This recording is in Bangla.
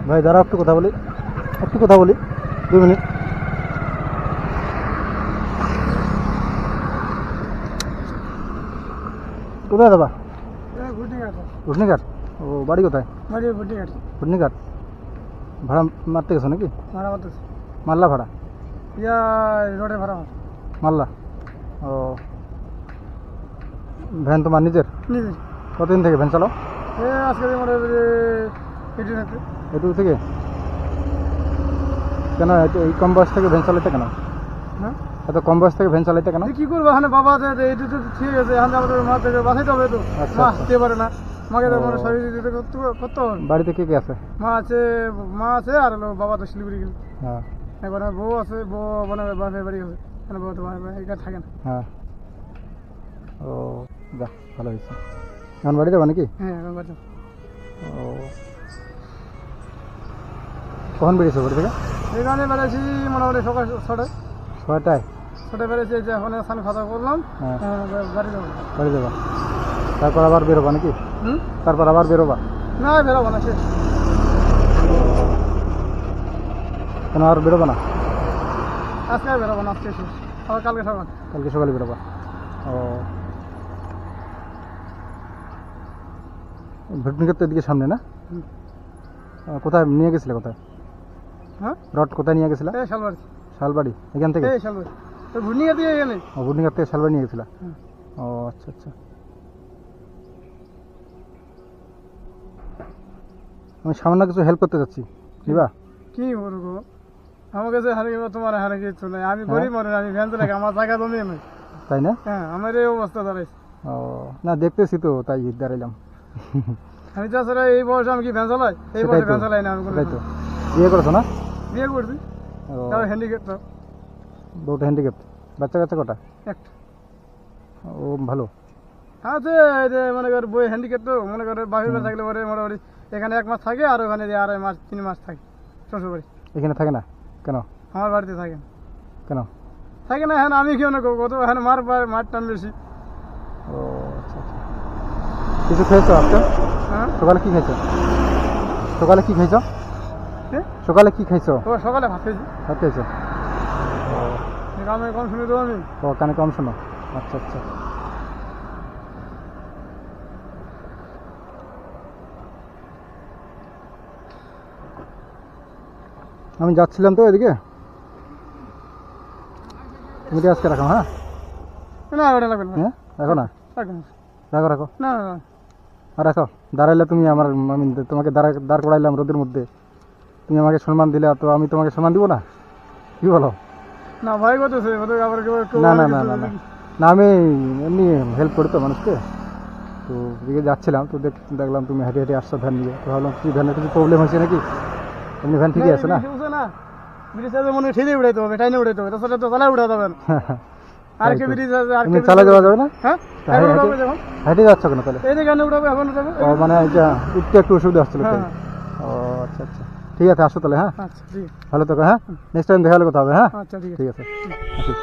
ভাই দাঁড়াও, একটু কথা বলি, 2 মিনিট। কোথায় যাবা? ঘুটনিঘাট। ও বাড়ি কোথায়? ঘুটনিঘাট। ভাড়া মারতে গেছো নাকি? মাল্লা ভাড়া? মাল্লা। ও ভ্যান তোমার নিজের? কতদিন থেকে ভ্যান চালাও? এটু থেকে কেন এই কম বয়স থেকে ভ্যান চালাইতে কেন? এত কম বয়স থেকে ভ্যান চালাইতে কেন? কি করবো এখানে বাবা ঠিক আছে, এখানে আমাদের মা থেকে বাঁচাইতে হবে তো। আচ্ছা, মা আচ্ছা। আসতে পারে না, মাকে তো মানে শরীর করতে হবে। বাড়িতে কে কে আছে? মা আছে আর হলো বাবা তো শিলিগুড়ি গেল। হ্যাঁ এবার বউ আছে, বউ মানে বাপের বাড়ি আছে, মানে বউ তো এখানে থাকে না। হ্যাঁ। ও যা, ভালো হয়েছে। এখন বাড়ি যাবা নাকি? হ্যাঁ এখন বাড়ি। ও কখন বেরিয়েছো বাড়ি থেকে? এখানে বেড়েছি মোটামুটি সকাল 6টায়। 6টায়? 6টায় বেড়েছি, যে এখন স্নান খাওয়া করলাম। হ্যাঁ বাড়ি যাবো। বাড়ি যাবা, তারপর আবার বেরোবা নাকি? তারপর আবার বেরোবা? না বেরোবো না, শেষ। কেন আর বেরোবা না? আজকে আর বেরোবো না, আজকে শেষ। আবার কালকে সকাল। কালকে সকালে বেরোবা? ও ভুটনিঘাট তো এদিকে সামনে না? কোথায় নিয়ে গেছিলে? কোথায় হ্যাঁ রড কোথায় নিয়ে গেছিলা? এই শালবাড়ি। শালবাড়ি এখান থেকে? এই শালবাড়ি ঘুরনিয়ে দিয়ে এখানে। ও ভুটনিঘাট থেকে শালবাড়ি নিয়ে গেছিলা? ও আচ্ছা আচ্ছা। আমি সামান্য কিছু হেল্প করতে যাচ্ছি, নিবা? কি করবো আমার কাছে হারিয়ে তোমার হারিয়ে কিছু নাই, আমি গরিব মানুষ, আমি ভ্যান চালাই, আমার জায়গা জমি নাই। তাই না? হ্যাঁ আমার এই অবস্থা দাঁড়াইছে। ও না, দেখতেছি তো তাই দাঁড়াইলাম। আমি তাছাড়া এই বয়সে আমি কি ভ্যান চালাই? এই বয়সে ভ্যান চালাই না আমি। সেটাই তো। বিয়ে করেছো না? বিয়ে করছি, ও তাও হ্যান্ডিক্যাপ তো বউটা হ্যান্ডিক্যাপ? বাচ্চা কাচ্চা কটা? একটা ও ভালো। আছে। যে মনে কর বই হ্যান্ডিক্যাপ তো, মনে করে বাপের বাড়ি থাকলে পরে মোটামুটি এখানে 1 মাস থাকে, আর ওখানে 2.5 মাস 3 মাস থাকে শ্বশুর বাড়ি। এখানে থাকে না কেন? আমার বাড়িতে থাকে না। কেন থাকে না হ্যাঁ, আমি কেউ না কত এখানে মার টান বেশি। ও আচ্ছা আচ্ছা। কিছু খেয়েছো আজকে? হ্যাঁ সকালে কি খাইছো? সকালে কি খাইছো? সকালে কি খাইছো? তো সকালে ভাত খেয়েছি। ভাত খাইছো? আমি কম শুনি তো আমি। ও কানে কম শোনো? আচ্ছা আচ্ছা। আমি যাচ্ছিলাম তো এদিকে, তুমি আজকে রাখো। হ্যাঁ না ওটা লাগবে না। হ্যাঁ রাখো না, রাখো না। রাখো রাখো। না না না। আর রাখো, দাঁড়াইলে তুমি আমি তোমাকে দাঁড় করাইলাম রোদের মধ্যে, তুমি আমাকে সম্মান দিলে, তো আমি তোমাকে সম্মান দিব না? কি বলো? না ভয় করতেছে, আবার না না না না না না, আমি এমনি হেল্প করি তো মানুষকে। তো এদিকে যাচ্ছিলাম তো দেখলাম তুমি হেঁটে হেঁটে আসছো ভ্যান নিয়ে, তো ভাবলাম কি ভ্যানের কিছু প্রবলেম হয়েছে নাকি? এমনি ভ্যান ঠিকই আছে না? ব্রিজ আছে মনে ঠেলে উড়াইতে হবে, টাইনে উড়াইতে হবে, তাছাড়া তো চালাই উঠা যাবে না। আর কে ব্রিজ আছে, আর তুমি চালা যাওয়া যাবে না? হ্যাঁ এখন উঠাবো যখন। হেঁটে যাচ্ছ কেন তাহলে? এই যে গানে উঠাবো, এখন উঠাবো। ও মানে এটা উঠতে একটু অসুবিধা হচ্ছিল তাই? হ্যাঁ ও আচ্ছা আচ্ছা, ঠিক আছে আসো তাহলে। হ্যাঁ আচ্ছা ঠিক ভালো থাকো। হ্যাঁ নেক্সট টাইম দেখা হলে কথা হবে। হ্যাঁ আচ্ছা ঠিক আছে। ঠিক আছে, আসি।